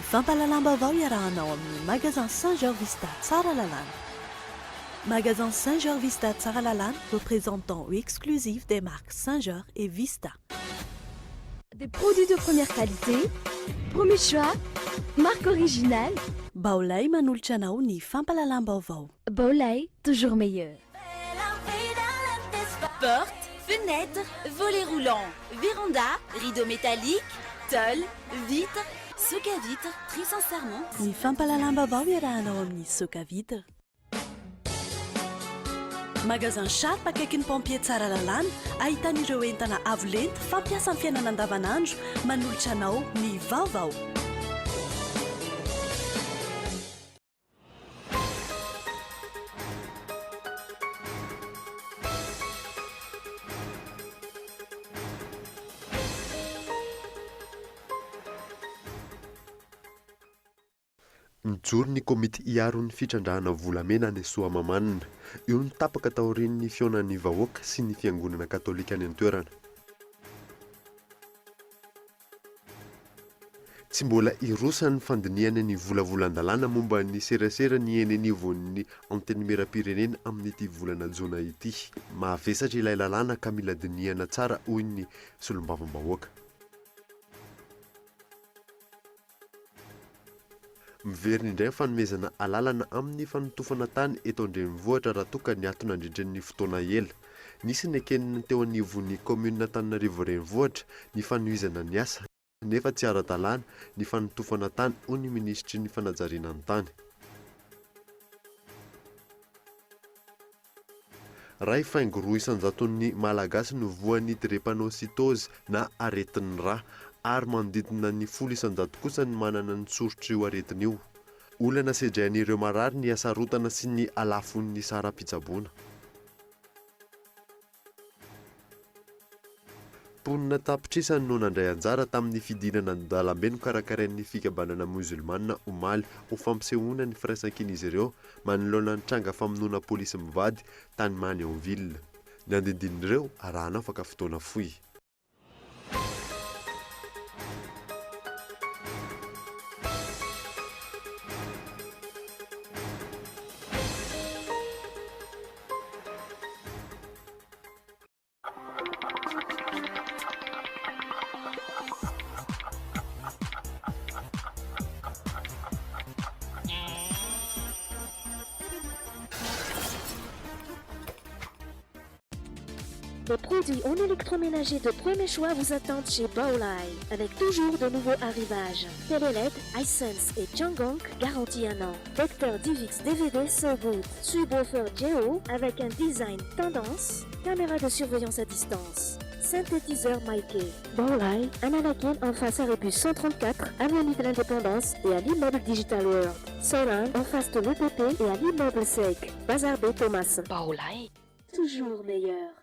Fampalalamba-vaovao iarahanao amin'ny magasin Saint-Georges Vista Tsara Lalàna. Magasin Saint-Georges Vista Tsara Lalàna, représentant exclusif des marques Saint-Georges et Vista. Des produits de première qualité, premier choix, marque originale. Baolay manolotra anao ny fampalalam-baovao. Baolay, toujours meilleur. Portes, fenêtres, volets roulants, véranda, rideaux métalliques, tôle, vitres, soc à vitres, très sincèrement. Ny fampalalam-baovao iarahanao amin'ny soc à vitre. Magasin Sharp akaikin'ny pompier Tsara Lalàna, ahitan'ireo entana avo lenta fampiasa amin'ny fiainana andavanandro, manolotra anao ny vaovao. Nijoro ny komity hiaro ny fitrandrahana volamena any Soamamanina. Io ny tapaka taorian'ny fionan'ny vahoaka sy ny fiangonana katolika any an-toerana. Tsy mbola irosan'ny fandiniana ny volavolan-dalàna momba ny serasera ny enenivon'ny antenimera-pirenena amin'ity volana jona ity. Mahavesatra ilay lalàna ka mila diniana tsara hoy ny solombavam-bahoaka. Miverina indray fanomezana alalana amin'ny fanotofana tany eto andrenivohitra raha toa ka niatona andrindrin'ny fotoana ela. Nisy ny ekenina teo anivon'ny komuna Antananarivo renivohitra ny fanohizana ny asa nefa tsy ara-dalàna ny fanotofana tany hoy ny ministry ny fanajariana ny tany. Ray faingo roa isanjaton'ny malagasy no voan'ny drépanocytose na aretin'ny rà ary manodidina ny 100 kosa ny manana ny soritra io aretina io. Olana sedrain'ireo marary ny hasarotana sy ny alafon'ny saram-pitsaboana. Ponina tapitrisany no nandray anjara tamin'ny fidinana an-dalambe no karakarain'ny fikambanana musulmana omaly ho fampisehoana ny firaisan-kin'izy ireo manoloana ny tranga famonoana polisy mivady tany Magnanville. Ny andindin'ireo arahana afaka fotoana fohy. Les produits en électroménager de premier choix vous attendent chez Baolay, avec toujours de nouveaux arrivages. Télé LED, iSense et Changgong, garantie 1 an. Lecteur DivX DVD So Good, subwoofer Geo avec un design tendance, caméra de surveillance à distance, synthétiseur Mickey. Baolay, un Anakin en face à Rébus 134, avenue de l'Indépendance et à l'immeuble Digital World. Solin en face de l'EPP et à l'immeuble Sec. Bazar B Thomas. Baolay, toujours meilleur.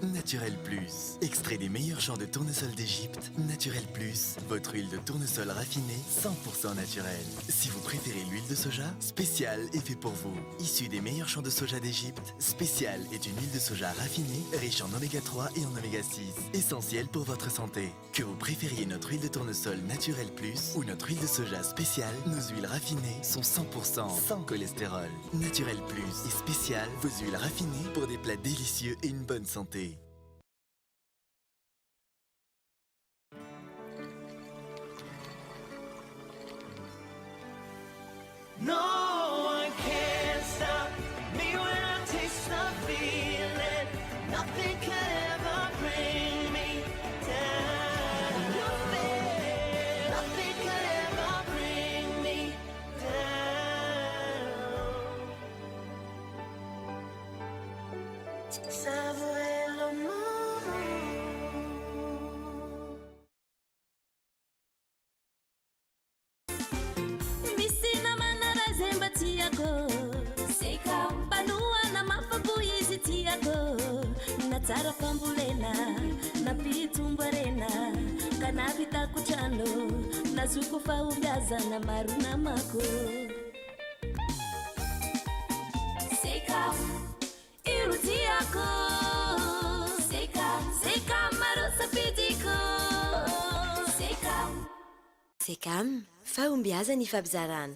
Naturel Plus, extrait des meilleurs champs de tournesol d'Égypte. Naturel Plus, votre huile de tournesol raffinée 100% naturelle. Si vous préférez l'huile de soja, Spécial est fait pour vous. Issue des meilleurs champs de soja d'Égypte, Spécial est une huile de soja raffinée, riche en oméga 3 et en oméga 6, essentielle pour votre santé. Que vous préfériez notre huile de tournesol Naturel Plus ou notre huile de soja Spécial, nos huiles raffinées sont 100% sans cholestérol. Naturel Plus et Spécial, vos huiles raffinées pour des plats délicieux et une bonne santé. No one can stop me when I taste the feeling. Nothing could ever bring me down. Nothing could ever bring me down. Savourer le moment. Seka banua na mafabuizi tiago na tsara pambulena na pitumbarena kana vita kuchano na zuko faumbaza na maruna mako. Seka irutiako Seka marosa pitiko Seka Sekam, fahombiaza ny fampizarana.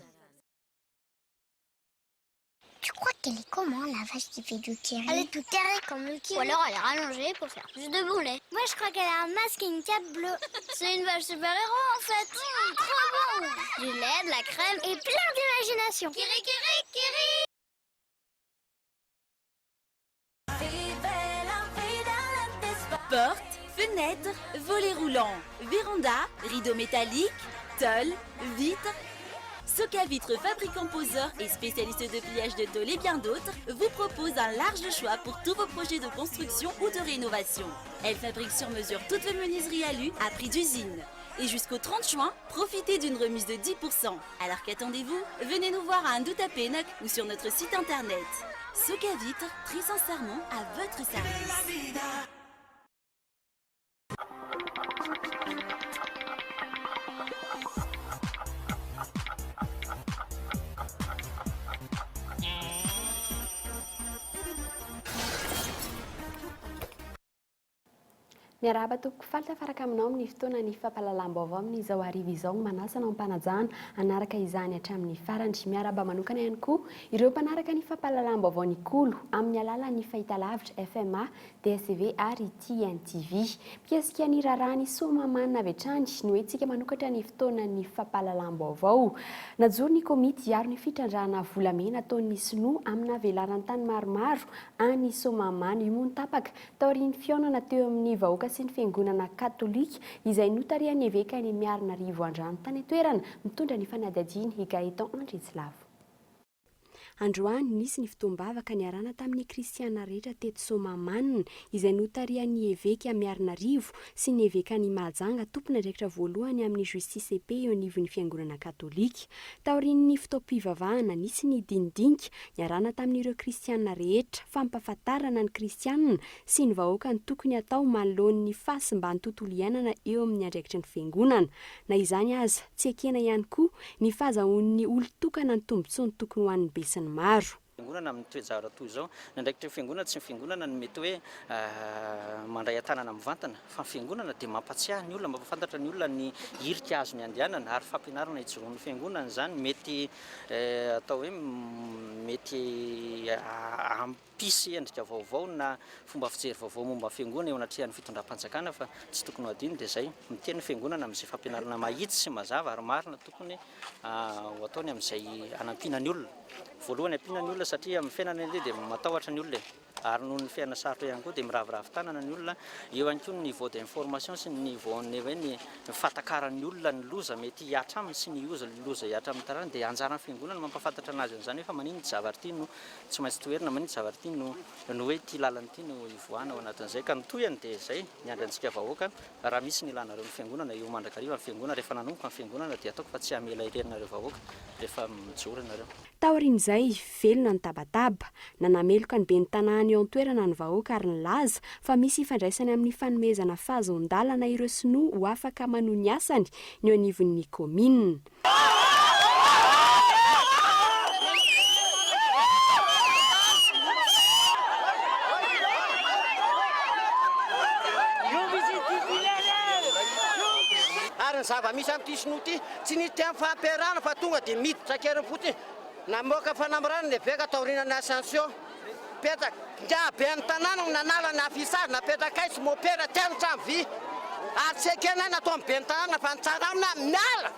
Tu crois qu'elle est comment, la vache qui fait du kiri? Elle est toute carrée comme le kiri. Ou alors elle est rallongée pour faire plus de boulets. Moi, je crois qu'elle a un masque et une cape bleue. C'est une vache super-héros, en fait. Trop bon. Du lait, de la crème et plein d'imagination. Kiri, kiri, kiri. Portes, fenêtres, volets roulants, véranda, rideaux métalliques, tôles, vitres. Soka Vitres, fabricant poseur et spécialiste de pliage de tôle et bien d'autres, vous propose un large choix pour tous vos projets de construction ou de rénovation. Elle fabrique sur mesure toutes vos menuiseries alu à prix d'usine. Et jusqu'au 30 juin, profitez d'une remise de 10%. Alors qu'attendez-vous? Venez nous voir à Indutapénac ou sur notre site internet. Soka Vitres, très sincèrement à votre service. Miarahaba tompoko faltafaraka aminao amin'ny fotoana ny fampahalalam-baovao amin'izao hariva izao manasana ampanajana anaraka izany hatramin'ny farany. Miarahaba manokana ihany koa ireo mpanaraka ny fampahalalam-baovao Nikolo amin'ny alalan'ny fahitalavitra FMA, DSV ary TNTV. Mpiesika ny rarany Somamanina avy hatrany no hoentsika manokatra ny fotoana ny fampahalalam-baovao. Najoro ny komity hiaro ny fitrandrahana volamena ataon'ny sinoa amina velaran'ny tany maromaro any Somamana io moa ny tapaka taorian'ny fihaonana teo amin'ny vahoaka sy ny fiangonana katolika izay notarian'ny évêque any Miarinarivo Andrano tany toerana mitondra ny fanadihadiany Gaëtan Andritsilavo. Androany nisy ny fitombavaka niarana tamin'ny kristiana rehetra teto Somamanina izay notarian'ny évêque Miarinarivo sy ny évêque any Mahajanga tompona direktra voalohany amin'ny justice EP eo anivon'ny fiangonana katolika. Taorian'ny fitaom-pivavahana nisy ny dinidinka niarana tamin'ireo kristiana rehetra fampafatarana ny kristianina sy ny vahoaka ny tokony atao manoloan'ny fahasimban'ny tontolo iainana eo amin'ny andraikitry ny fiangonana. Na izany aza tsy ekena ihany koa ny fahazahoan'ny olon-tokana ny tombontsoa ny tokony ho an'ny besiny maro. Fiangonana amin'ny toejara toy izao nandraikitra fiangonana tsy fiangonana no mety hoe mandray atanana mivantana fa fiangonana dia mampatsiahy ny olona mampafantatra ny olona ny hirika azony andehanana ary fampianarana ijoroan'ny fiangonana zany mety atao hoe mety ampisy endrika vaovao na fomba fijery vaovao momba fiangonana eo anatrehan'ny fitondram-panjakana fa tsy tokony ho adino dia zay miteny fiangonana amin'izay fampianarana mahitsy sy mazava ary marina tokony ho ataony amin'izay anampiana ny olona. Voalohany ampiana ny olona satria amin'ny fiainana ilay dia matahotra ny olona ary noho ny fiainana sarotra ihany koa dia miravoravo tanana ny olona eo ihany koa ny niveau d'information sy ny niveau ny hoe ny fatakaran'ny olona ny loza mety hiatra aminy sy ny loza hiatra amin'ny tarana dia anjaran'ny fiangonana mampafantatra anazy an'izany hoe fa manino ny zavatra ity no tsy maintsy toerina manino zavatra ity no hoe ity lalana ity no ivoahana ao anatin'izay ka nitoyany dia izay niandrantsika vahoaka raha misy ny ilanareo ny fiangonana eo mandrakariva ny fiangonana rehefa nanomboka ny fiangonana dia ataoko fa tsy hamela irenareo vahoaka rehefa mijoro ianareo. Taorin'izay velona ny tabataba nanameloka ny ben'ny tanàna eo an-toerana ny vahoaka ary ny laza fa misy ifandraisany amin'ny fanomezana fahazon-dalana ireo sinoa ho afaka manohy ny asany ny eo anivon'ny komina. Ary ny zava-misy amin'ity sinoa ity tsy nisy tian'ny fampiarahana fa tonga dia miditra kerim-poti namoaka fanamorana ny évêque taorian'ny Ascension petraka ngiabe ny tanàna nanala ny afisary napetraka ay sy mopera tiany trano vy ary tsy ekena natao be ny tanàna fa nitsara amina miala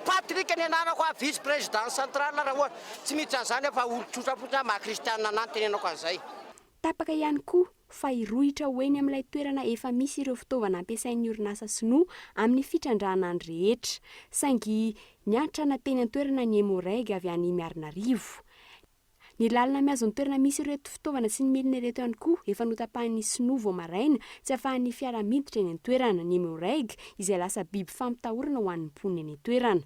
Patrick ny anarako a vice président central raha ohatra tsy miditra an'izany fa olo-tsotra fotsiny maha-kristianina anany tenenako an'izay. Tapaka ihany koa fa hirohitra hoeny amin'ilay toerana efa misy ireo fitaovana ampiasain'ny orinasa sinoa amin'ny fitrandrahana ny rehetra saingy niatrana teny an-toerana ny hémorragie avy any Miarinarivo. Ny lalana miazon'ny toerana misy ireto fitaovana sy ny milina ireto ihany koa efa notapahan'ny sinoa vao maraina tsy ahafahan'ny fiara-miditra eny an-toerana ny hémorragie izay lasa biby fampitahorana ho an'ny mponina eny an-toerana.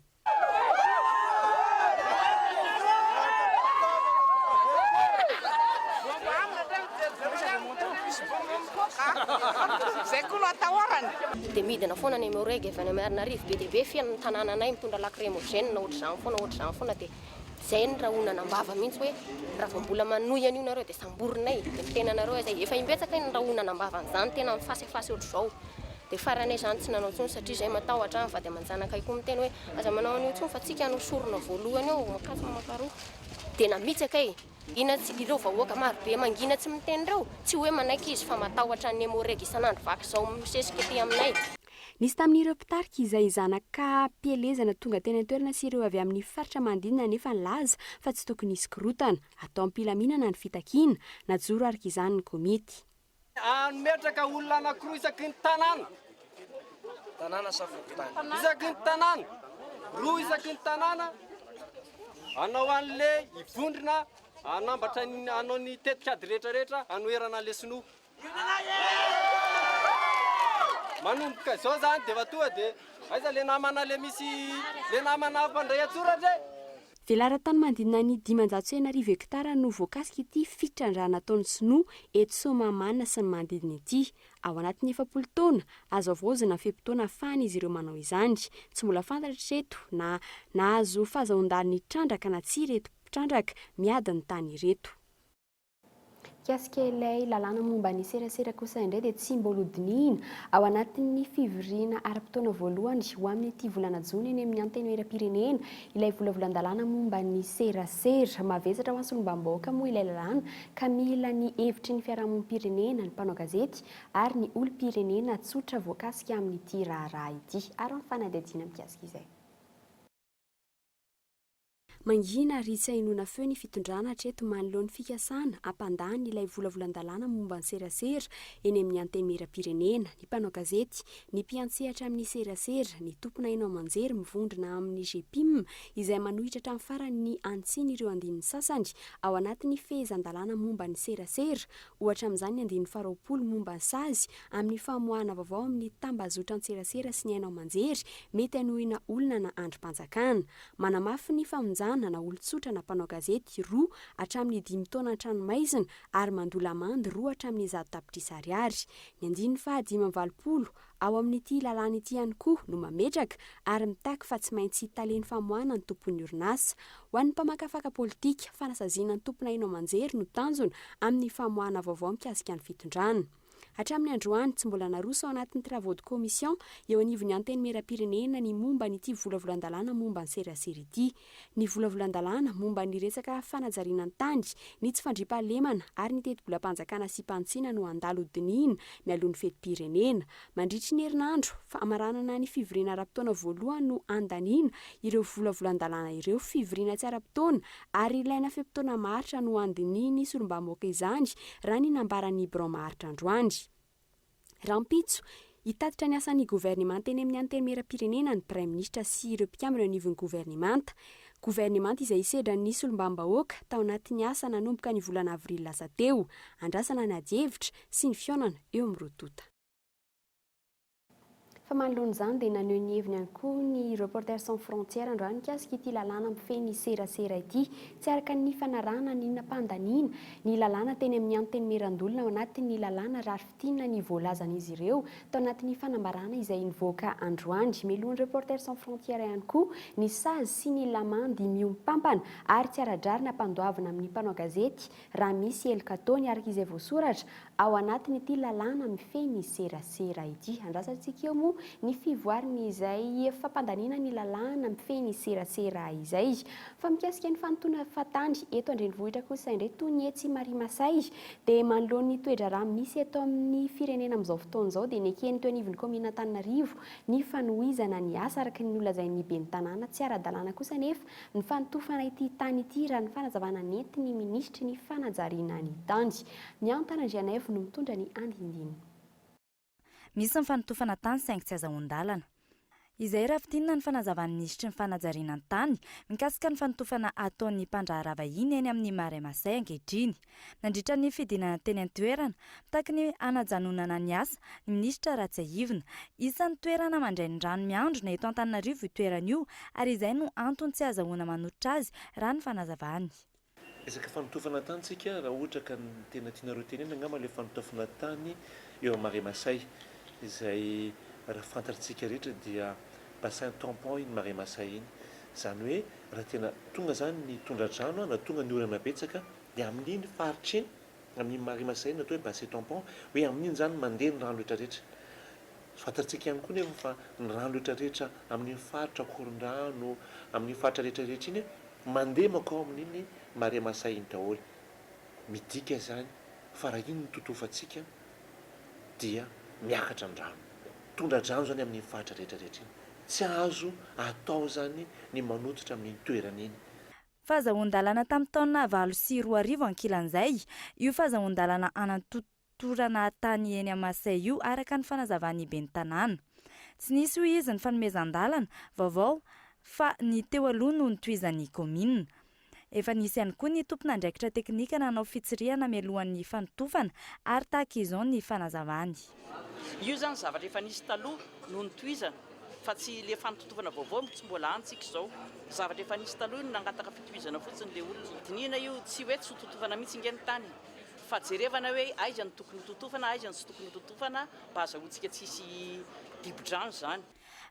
Dia midina foana ny hémorragie avy any Miarinarivo be dia be fiainana ny tanànanay mitondra lacrymogène ohatr'izany foana dia izay ny raha onanam-bava mihitsy hoe raha vao mbola manohy an'io nareo dia samborinay dia mitena anareo izay efa himbetsaka ny raha onanam-bava an'izany tena mifasifasy ohatr'izao dia faranay zany tsy nanao ntsony satria izay matahotra fa dia manjanakay koa miteny hoe aza manao an'io ntsony fa tsika nosorona voalohany eo makafy makaroa dia namitsaka e ina tsy ireo vahoaka marobe mangina tsy miteny ireo tsy hoe manaiky izy fa matahotra ny morega isan'andro vaky izao misesika ety aminay. Nisy tamin'ireo mpitarika izay zanaka mpielezana tonga teny an-toerana sy ireo avy amin'ny faritra manodidina nefa nilaza fa tsy tokony hisy korotana atao am-pilaminana ny fitakiana najoro araka izany ny komity. Metraka olona anankiroa isaky ny tanàna. Tanàna safokotany. Isaky ny tanàna. Roa isaky ny tanàna. Anao an'le ivondrina anambatra anao ny tetikady rehetrarehetra anoherana le sinoa. Manomboka izao zany dia tonga dia aiza le namana le misy le namana mpandray atsoratra. Velara-tany manodidina ny 590 hektara no voakasika ity fitrandrana nataon'ny sinoa eto Somamanana sy ny manodidina ity. Ao anatin'ny 7 taona azo avoazana fepotona afahana izy ireo manao izany. Tsy mbola fantatra eto na nahazo fahazahon-dany trandraka na tsy ireto trandraka miady ny tany ireto. Kiasika ilay lalàna momba ny serasera kosa indray dia tsy mbola hodinina ao anatin'ny fivoriana aram-potoana voalohany ho amin'ny ity volana jona eny amin'ny anteny era-pirenena ilay volavolan-dalàna momba ny serasera mavesatra ho an'ny solombam-bahoaka moa ilay lalàna ka mila ny hevitry ny fiarahamonim-pirenena ny mpanao gazety ary ny olom-pirenena tsotra voakasika amin'ity raharaha ity ary ny fanadihadiana mikasika izay. Mangina ary tsy hainoana feo ny fitondrana hatreto manoloan'ny fikasana hampandany ilay volavolan-dalàna momba ny serasera eny amin'ny anteny era-pirenena ny mpanao gazety ny mpiantsehatra amin'ny serasera ny tompona haino amanjery mivondrona amin'ny GPIM izay manohitra hatramin'ny farany ny antsiny ireo andininy sasany ao anatin'ny fehezan-dalàna momba ny serasera ohatra amin'izany ny andininy 20 momba ny sazy amin'ny famoahana vaovao amin'ny tambazotra ny serasera sy ny haino amanjery mety hanohina olona na androm-panjakana manamafy ny famonjana na olon-tsotra na mpanao gazety 2 hatramin'ny 5 taona an-tranomaizina ary mandola amandy 2 hatramin'ny 100 tapitrisa ariary. Ny andininy 520 ao amin'ity lalàna ity ihany koa no mametraka ary mitaky fa tsy maintsy taleny famoahana ny tompon'ny orinasa. Ho an'ny mpamakafaka politika fanasaziana ny tompona haino amanjery no tanjona amin'ny famoahana vaovao mikasika ny fitondrana. Hatramin'ny androany tsy mbola naroso ao anatin'ny travaux de commission eo anivon'ny anteny mera-pirenena ny momba n'ity volavolan-dalàna momba ny serasera ity. Ny volavolan-dalàna momba ny resaka fanajariana ny tany, ny tsy fandriam-pahalemana ary ny teti-bolam-panjakana sy mpantsiana no andalo hodinina mialohan'ny fetim-pirenena. Mandritry ny herinandro famaranana ny fivoriana ara-potoana voalohany no andaniana ireo volavolan-dalàna ireo fivoriana tsy ara-potoana ary ilaina fetim-potoana maharitra no andininy solombam-bahoaka izany raha ny nambaran'ny Bron maharitra androany. Rampitso hitatitra ny asan'ny gouvernemanta eny amin'ny anteny mera-pirenena ny Prime Ministra sy ireo mpikambana anivon'ny gouvernemanta. Gouvernemanta izay isedra ny solombam-bahoaka tao anatin'ny asa nanomboka ny volana avril lasa teo, andrasana ny ady-hevitra sy ny fionana eo amin'ny rotota. Fa manoloana izany dia naneho ny heviny ihany koa ny Reporters sans frontières androany mikasika ity lalàna mifehy serasera ity tsy araka ny fanarahana ny nampandaniana ny lalàna teny amin'ny anteny merandolona ao anatin'ny lalàna rarifitinina ny voalazan'izy ireo tao anatin'ny fanambarana izay nivoaka androany. Melohan'ny Reporters sans frontières ihany koa ny sazy sy ny lamandy miompampana ary tsy ara-drarina mpandoavana amin'ny mpanao gazety raha misy elkatony araka izay voasoratra ao anatin' ity lalàna mifehy serasera ity. Andrasantsika eo moa ny fivoariny izay fampandaniana ny lalàna mifehy ny serasera izay. Fa mikasika ny fanontona fatany eto andrenivohitra kosa indray toy ny etsy Marimasay dia manoloan'ny toedrarano misy eto amin'ny firenena amin'izao fotoana izao dia nekeny teo anivon'ny komina Antananarivo ny fanohizana ny asa araka ny nolazain'ny ben'ny tanàna tsy ara-dalàna kosa nefa ny fanotofana ity tany ity raha ny fanazavana nety ny ministry ny fanajariana ny tany. Ny Antanandrianaevo no mitondra ny andindiny. Misy ny fanotofana tany saingy tsy azahoan-dalana. Izay rafitinina ny fanazavan'ny ministry ny fanajariana ny tany mikasika ny fanotofana ataon'ny mpandraharaha vahiny eny amin'ny Marimasay ankehitriny. Nandritra ny fidinana teny an-toerana mitaky ny anajanonana ny asa ny ministra Ratsiahivina. Isan'ny toerana mandray ny rano miandrona eto Antananarivo io toerana io ary izay no antony tsy azahoana manotritra azy raha ny fanazavany. Resaka fanotofana tany tsika raha ohatra ka tena tianareo tenena angamba le fanotofana tany eo Marimasay izay raha fantatritsika rehetra dia bassin tampon iny Marimasay iny. Izany hoe raha tena tonga zany ny tondra-drano na tonga ny orana betsaka dia amin'iny faritra iny amin'ny Marimasay natao hoe bassin tampon hoe amin'iny zany mandeha ny rano rehetrarehetra. fantatsika ihany koa nefa fa ny rano rehetrarehetra amin'ny faritra koron-drano amin'ny faritra rehetrarehetra iny mandeha makao amin'iny mare masay iny daholo midika zany fa raha iny ny totofantsika dia miakatra ny rano tondra-drano zany amin'ny faritra rehetrarehetra iny tsy azo atao zany ny manototra amin'ny toerana iny. Fahazoan-dalana tamin'ny taona 2024 ankilan'izay io fahazoan-dalana anatotorana tany eny Masay io araka ny fanazavany ben'ny tanàna. Tsy nisy hoy izy ny fanomezan-dalana vaovao fa ny teo aloha no nitohizan'ny komina. Efa nisy ihany koa ny tompon'andraikitra teknika nanao fitsirihana mialohan'ny fanotofana ary tahaka izao ny fanazavany. Io zany zavatra efa nisy taloha no nitohizana fa tsy le fanotofana vaovao tsy mbola antsika izao. Zavatra efa nisy taloha no nangataka fitohizana fotsiny le olona. Dinina io tsy hoe tsy totofana mihitsy ingeny tany fa jerevana hoe aiza ny tokony totofana aiza ny tsy tokony totofana mba azahoantsika tsisy dibo-drano zany.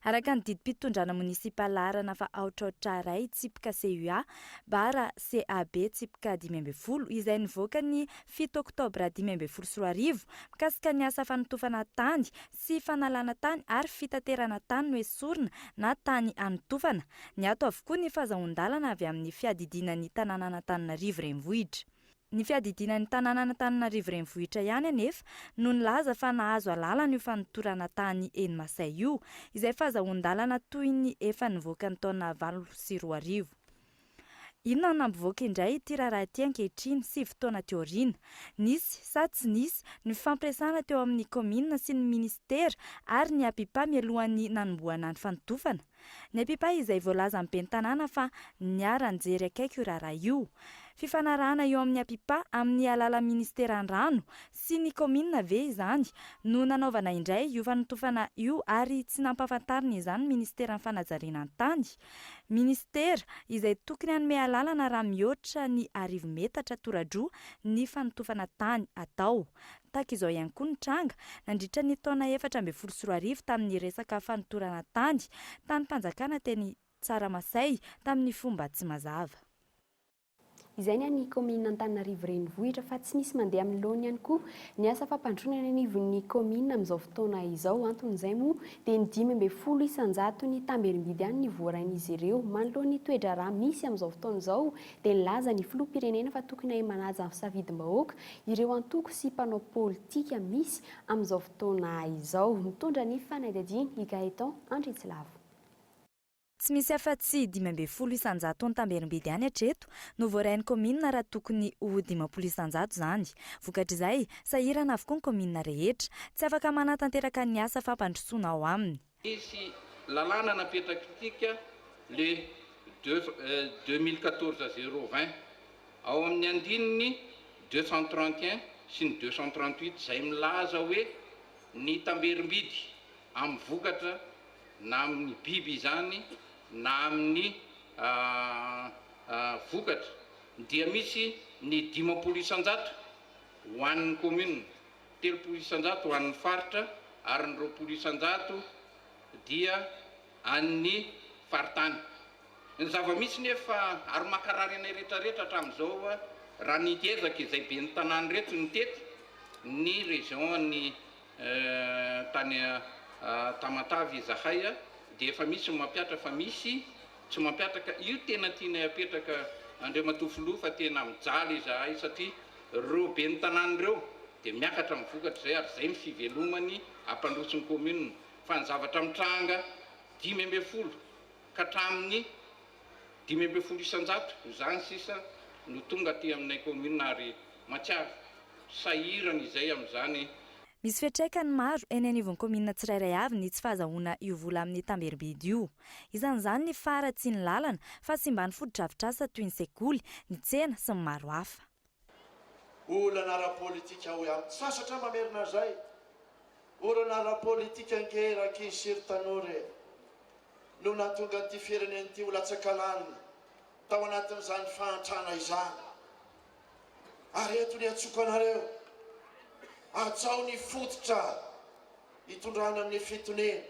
Araka ny didim-pitondrana munisipala arana fa aotraotra ray tsipika CUA bara CAB tsipika 12 izay nivoaka ny 7 oktobra 2024 mikasika ny asa fanotofana tany sy fanalana tany ary fitaterana tany noesorina na tany anotofana. Ny ato avokoa ny fahazoan-dalana avy amin'ny fiadidinan'ny tanàna Antananarivo renivohitra. Ny fiadidinan'ny tanàna Antananarivo renivohitra ihany anefa no nilaza fa nahazo alalana io fanotorana tany eny Masay io izay fahazoan-dalana toy ny efa nivoaka ny taona 2024. Inona nampivoaka indray ity raharaha ity ankehitriny 7 taona teoriana. Nisy sa tsy nisy ny fampiresana teo amin'ny komina sy ny ministera ary ny apipa mialohan'ny nanomboana ny fanotofana. Ny apipa izay voalaza amin'ny ben'ny tanàna fa niara-nijery akaiky io raharaha io. Fifanarahana eo amin'ny apipa amin'ny alala ministeran-drano sy ny komina ve izany no nanaovana indray io fanotofana io ary tsy nampahafantarina izany ministeran'ny fanajariana ny tany. Ministera izay tokony hanome alalana raha mihoatra ny 10 metatra toradroa ny fanotofana tany atao. Tahaka izao ihany koa ny tranga nandritra ny taona 2024 tamin'ny resaka fanotorana tany mpanjakana teny Tsaramasay tamin'ny fomba tsy mazava. Izay ny komina Antananarivo renivohitra fa tsy nisy mandeha amin'ny laony ihany koa ny asa fampandroana ny anivon'ny komina amin'izao fotoana izao anton'izay moa dia ny 500 isan-jato ny tambero-bidy ihany ny voarain'izy ireo manoloana ny toe-draharaha misy amin'izao fotoana izao dia nilaza ny filoham-pirenena fa tokony manaja ny safidim-bahoaka ireo antoko sy mpanao politika misy amin'izao fotoana izao. Mitondra ny fanadihadiana i Gaëtan Andritsilavo. Tsy misy afa-tsy 500 isan-jato ny tambero-bidy ihany hatreto no voarain'ny komina raha tokony ho 50 isan-jato zany. Vokatra izay sahirana avokoa ny komina rehetra tsy afaka manatanteraka ny asa fampandrosoana ao aminy. Misy lalàna napetrakitika le 2014-020 ao amin'ny andininy 231 sy ny 238 izay milaza hoe ny tambero-bidy amin'ny vokatra na amin'ny biby izany na amin'ny vokatra dia misy ny 50 isan-jato ho an'ny komina, 30 isan-jato ho an'ny faritra ary ny 20 isan-jato dia an'ny faritany. Ny zava-misy nefa ary makarary anay rehetrarehetra hatramin'izao raha ny ezaka izay be ny tanàna reto ny tety ny région ny tany Tamatavy Zahay dia efa misy mampiatra fa misy tsy mampiatraka. Io tena tianay apetraka Andriamatofiloha fa tena mijaly izahay satria reo be ny tanàna ireo dia miakatra amin'ny vokatra izay ary izay ny fivelomany ampandrosin'ny komina. Fa ny zavatra mitranga 500 ka hatramin'ny 500 isan-jato izany sisa no tonga aty aminay komina ary matsiaro sahirana izay amin'izany. Misy fiantraikany maro eny anivon'ny komina tsirairay avy ny tsy fahazahoana io vola amin'ny tambero-bidy io. Isan'izany ny fara tsy ny lalana fa sy mba ny foto-drafitr'asa toy ny sekoly, ny tsena sy ny maro hafa. Olana ara-politika ho ihany sasatra mamerina zay. Olana ara-politika ankerak siry tanore no nahatonga an'ity firenen'ity ho latsakalany tao anatin'izany fahantrana izany. Ary eto ny atsoko anareo atsao ny fototra hitondrana amin'ny fitonena,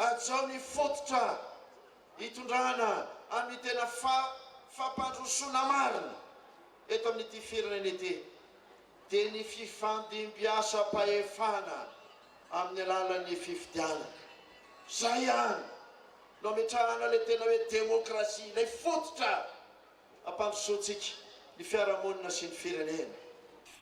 atsao ny fototra hitondrana amin'ny tena fampandrosoana marina eto amin'ity firenena ity dia ny fifandimbiasa-pahefana amin'ny alalan'ny fifidianana zay ihany no ametrahana ilay tena hoe demokrasia ilay fototra ampandrosoantsika ny fiarahamonina sy ny firenena.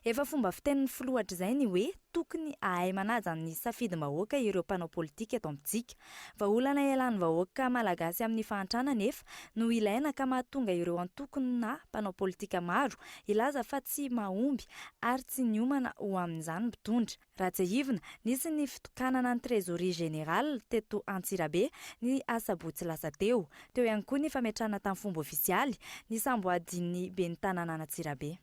Efa fomba fitenin'ny filohatra izay ny hoe tokony ahay manaja ny safidy-bahoaka ireo mpanao politika eto amintsika. Vahaolana ialan'ny vahoaka malagasy amin'ny fahantrana nefa no ilaina ka mahatonga ireo antokony na mpanao politika maro ilaza fa tsy mahomby ary tsy niomana ho amin'izany mpitondra. Ratsahivina nisy ny fitokanana ny trésorerie général teto Antsirabe ny asabotsy lasa teo. Teo ihany koa ny fametrahana tamin'ny fomba ofisialy ny samboadin'ny ben'ny tanàna Antsirabe.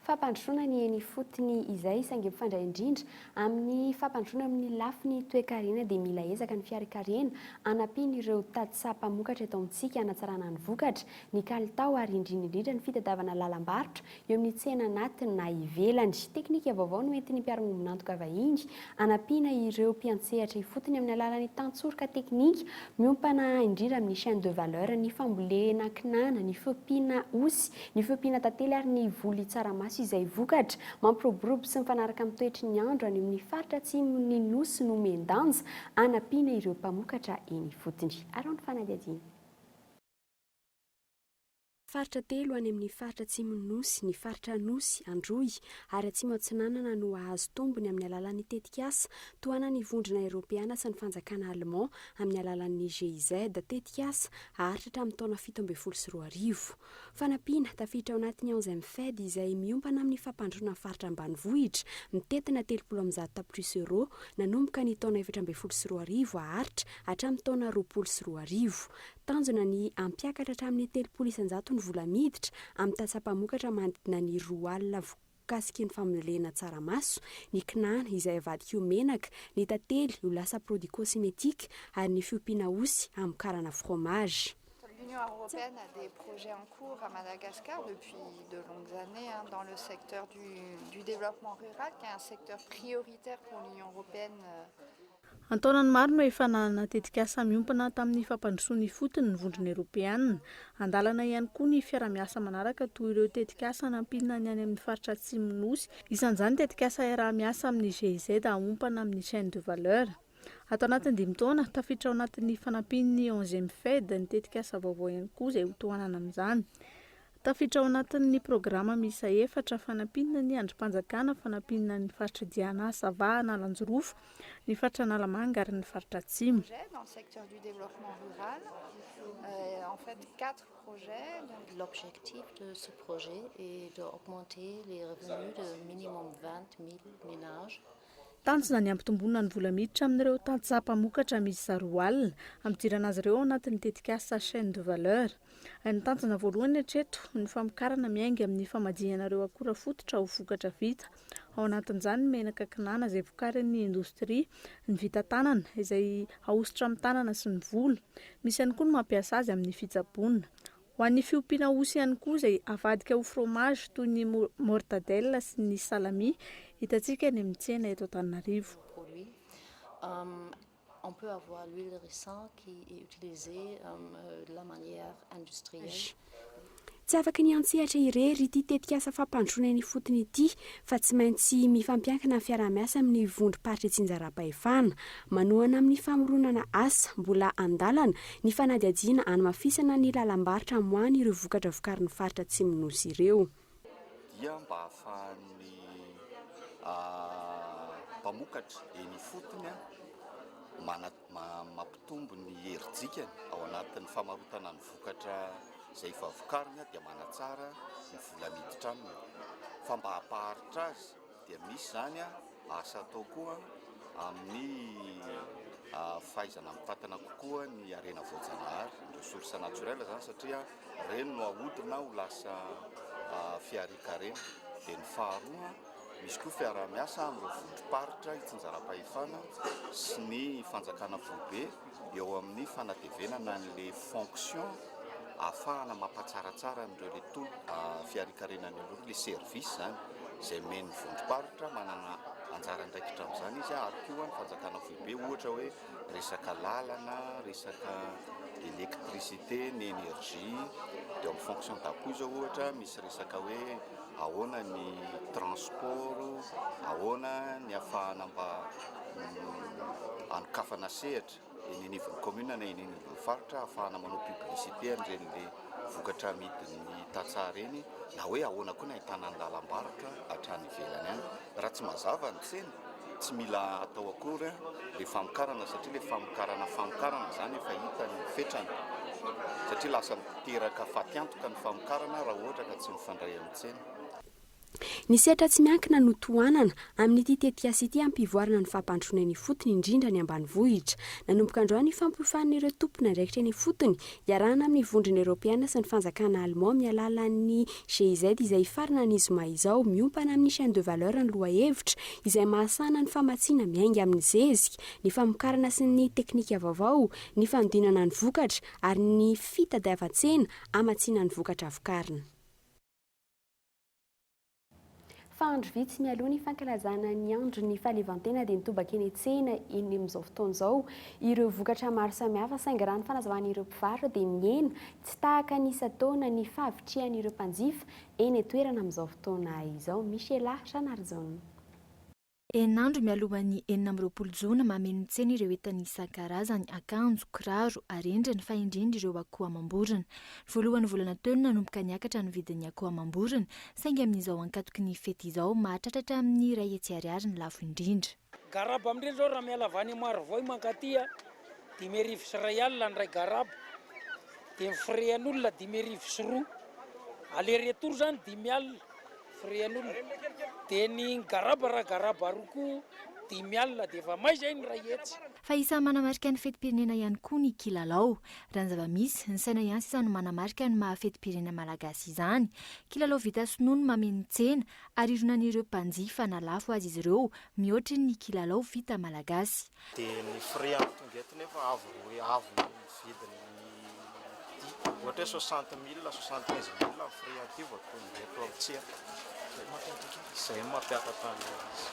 Fampandrosoana ny eny fotony izay saingy mifandray indrindra amin'ny fampandrosoana amin'ny lafiny toe-karena dia mila ezaka ny fiarakarena anampiany ireo tadisampamokatra eto amintsika hanatsarana ny vokatra ny kalitao ary indrindra ny fitadiavana lalam-barotra eo amin'ny tsena anatiny na ivelany. Teknika vaovao no entin'ny mpiara-mombonantoka vahiny anampiana ireo mpiantsehatra ifotony amin'ny alalan'ny tantsoroka teknika miompana indrindra amin'ny chaîne de valeur ny fambolena kinana, ny fiompiana osy, ny fiompiana tantely ary ny voly tsaramaso izay vokatra mampiroborobo sy mifanaraka amin'ny toetry ny andro any amin'ny faritra atsimon'ny nosy no Mendanja anampiana ireo mpamokatra eny fotony. Arao ny fanadihadiana. Faritra telo any amin'ny faritra atsimon'ny nosy, ny faritra nosy Androy ary atsimo Atsinanana no ahazo tombony amin'ny alalan'ny tetikasa toana ny vondrona Eropeana sy ny fanjakana Allemand amin'ny alalan'ny GIZ tetikasa aharitra hatramin'ny taona 17 fanampiana tafiditra ao anatin'ny 11 fed izay miompana amin'ny fampandrosoana faritra ambanivohitra mitetina 30 plus euro nanomboka ny taona 17 aharitra hatramin'ny taona 20 tanjona ny ampiakatra hatramin'ny 30 ny vola miditra amin'ny tadisampamokatra manodidina ny 2 alina kasika ny famolena tsaramaso, ny kinana izay avadika ho menaka, ny tantely ho lasa produit cosmétique ary ny fiompiana osy amin'ny karana fromage. L'Union européenne a des projets en cours à Madagascar depuis de longues années dans le secteur du développement rural, qui est un secteur prioritaire pour l'Union européenne. Antaonany maro no efa nanana tetikasa miompana tamin'ny fampandrosoany fotony ny vondrona Eropeanina. Andalana ihany koa ny fiara-miasa manaraka toy ireo tetikasa nampinana ny any amin'ny faritra atsimon'ny nosy. Isan'izany tetikasa miasa amin'ny GIZ aompana amin'ny chaîne de valeur. Ato anatin'ny 5 taona tafiditra ao anatin'ny fanampin'ny 11e fed ny tetikasa vaovao ihany koa izay ho tohanana amin'izany. Tafiditra ao anatin'ny programa miisa 4 fanampinana ny andrim-panjakana, fanampinana ny faritra Diana, Sava, Analanjorofo, ny faritra Analamanga ary ny faritra Atsimo. Dans le secteur du développement rural, en fait 4 projets. L'objectif de ce projet est d'augmenter les revenus de minimum 20 000 ménages. Tanjona ny ampitomboana ny vola miditra amin'ireo tadisampamokatra misy 2 alina ampidirana azy ireo anatin'ny tetikasa chaîne de valeur. Ny tanjona voalohany hatreto ny famokarana miainga amin'ny famadihana ireo akora fototra ho vokatra vita. Ao anatin'izany ny menaka kinana izay vokarin'ny indostria, ny vita tanana izay ahositra amin'ny tanana sy ny volo. Misy ihany koa ny mampiasa azy amin'ny fitsaboana. Ho an'ny fiompiana osy ihany koa izay avadika ho fromage toy ny mortadelle sy ny salami hitantsika ny amin'ny tsena eto Antananarivo. On peut avoir l'huile de ricin qui est utilisée de la manière industrielle. Tsy afaka ny antsehatra irery ity tetikasa fampandrosoana ny fotony ity fa tsy maintsy mifampiankina amin'ny fiara-miasa amin'ny vondrom-paritra Tsinjara-Pahefana manohana amin'ny famoronana asa mbola andalana ny fanadihadiana hanamafisana ny lalam-barotra amoany ireo vokatra vokarin'ny faritra atsimon'ny nosy ireo. Dia mba ahafahan'ny mpamokatra eny fotony mampitombo ny herijikany ao anatin'ny famarotana ny vokatra izay efa vokariny dia manatsara ny vola miditra aminy. Fa mba hampaharitra azy dia misy zany asa atao koa amin'ny fahaizana mitantana kokoa ny arena voajanahary, ny ressources naturelles zany satria reny no ahodina ho lasa fiarikarena. Dia ny faharoa misy koa fiara-miasa amin'ireo vondrom-paritra Tsinjara-Pahefana sy ny fanjakana Vobe eo amin'ny fanatevenana n'le fonction ahafahana mampatsaratsara amin'ireo le tolo fiarikarenany olo le service zany izay meny vondrom-paritra manana anjara ndraikitra amin'izany izy ary koa ny fanjakana Vobe ohatra hoe resaka lalana, resaka électricité, ny énergie. Dia amin'ny fonction d'appui zao ohatra misy resaka hoe ahoana ny transport, ahoana ny ahafahana mba anokafana sehatra eny anivon'ny commune na eny anivon'ny faritra, ahafahana manao publicité an'iren'le vokatra amidin'ny tatsara eny, na hoe ahoana koa ny ahitana ny lalam-barotra hatrany ivelany any. Raha tsy mazava ny tsena, tsy mila atao akory le famokarana, satria le famokarana zany efa hita ny fetrany, satria lasa miteraka fatiantoka ny famokarana raha ohatra ka tsy mifandray amin'ny tsena. Ny sehatra tsy miankina no toanana amin'ity tetikasa ity ampivoarana ny fampandrosoana ny fotony indrindra ny ambanivohitra. Nanomboka androany ny fampiofan'ireo tompona ndraikitra ny fotony iarahana amin'ny vondrona Eoropeana sy ny fanjakana Allemand mialalan'ny GIZ izay farana ny zoma izao miompana amin'ny chaîne de valeur ny lohahevitra izay mahasana ny famatsiana miainga amin'ny zezika, ny famokarana sy ny teknika vaovao, ny fandinana ny vokatra ary ny fitadiavan-tsena amatsiana ny vokatra vokarina. Fa andro vitsy mialoha ny fankalazana ny andro ny fahalevantena dia nitobaka eny an-tsena eny amin'izao fotoana izao ireo vokatra maro samihafa saingy raha ny fanazavan'ireo mpivarotra dia miena tsy tahaka ny isan-taona ny fahavitrihan'ireo mpanjifa eny an-toerana amin'izao fotoana izao. Michela Sanarzon. Enandro mialohan'ny 20 jona mameno tsena ireo entana isan-karazany akanjo, kiraro, arendrina fa indrindra ireo akoho amam-borona. Voalohany volana teo nanomboka niakatra ny vidin'ny akoho amam-borona saingy amin'izao ankatoky ny fety izao mahatratratra amin'ny iray hetsy ariary ny lafo indrindra. Garaba amin'ireny izao raha miala avy any Marivao mankaty 5,000 alina ny ray garaba, dia ny frean'olona 5,000 aller retour zany 5 alina frean'olona, dia ny garaba raha garaba roko 5 alina dia efa may zay ny ray hetsy. Fa isa manamarika ny fetim-pirenena ihany koa ny kilalao. Raha ny zava-misy ny saina ihany sisa no manamarika ny maha-fetim-pirenena malagasy izany. Kilalao vita sinoa no mameno tsena ary ironan'ireo mpanjifa na lafo azy izy ireo mihoatra ny kilalao vita malagasy. Dia ny frean tonga eto nefa avo vidiny ohatra 60,000 75,000 frean ty vao tonga eto amintsika. Izay mampiakatra azy.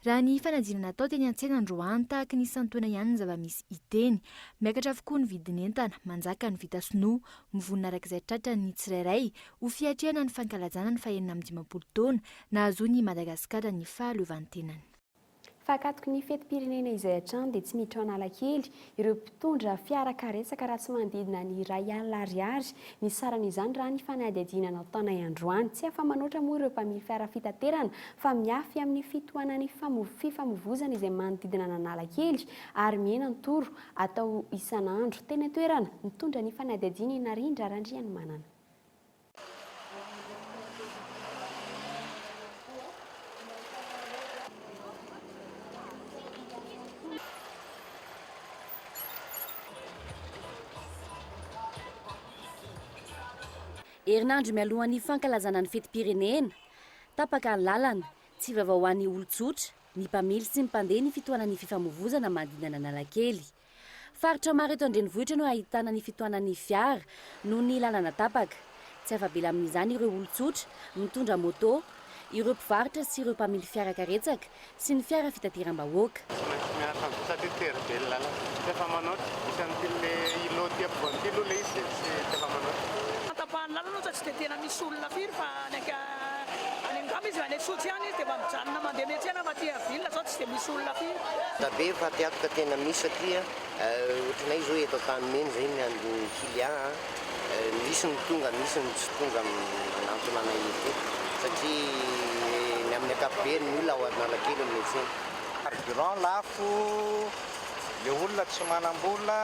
Raha ny fanadinana atao teny an-tsena androany tahaka ny isan-taona ihany ny zava-misy hiteny. Miakatra avokoa ny vidin'entana, manjaka ny vita sinoa, mivonona arak'izay tratra ny tsirairay ho fiatrehana ny fankalazana ny 415 taona nahazoan'i Madagasikara ny fahaleovantenany. Fakatoko ny fetim-pirenena izay hatrany dia tsy miditra ao Analakely ireo mpitondra fiara karetsaka raha tsy manodidina ny R1,00 ny saran'izany raha ny fanadihadiana nataona androany. Tsy afa manoatra moa ireo mpamily fiara fitaterana fa miafy amin'ny fitohanany fifamoivozana izay manodidina ny Analakely ary miena ny toro atao isan'andro. Teny an-toerana mitondra ny fanadihadiana Narindra Randriany Manana. Herinandro mialohan'ny fankalazana ny fetim-pirenena, tapaka ny lalana, tsy vaovao ho an'ny olon-tsotra, ny mpamily sy ny mpandeha ny fitohanan'ny fifamoivozana manodidina Analakely. Faritra maro eto an-drenivohitra no ahitana ny fitohanan'ny fiara noho ny lalana tapaka. Tsy afabela amin'izany ireo olon-tsotra mitondra moto, ireo mpivarotra sy ireo mpamily fiara karetsaka sy ny fiara fitateram-bahoaka. Lalana tsy dia tena misy olona firy fa any angamba izy any Sotsy any izy dia mba mijanona mandeha miantsena fa aty Avila zao tsy dia misy olona firy. Dabe fa tiatoka tena misy satria ohatranay zao eto Tanimena zay ny andro Kilian, misy ny tonga misy ny tsy tonga manantona anay eto satria ny amin'ny ankapobeny ny olona ao Analakely amin'ny tsena. Carburant lafo, le olona tsy manam-bola,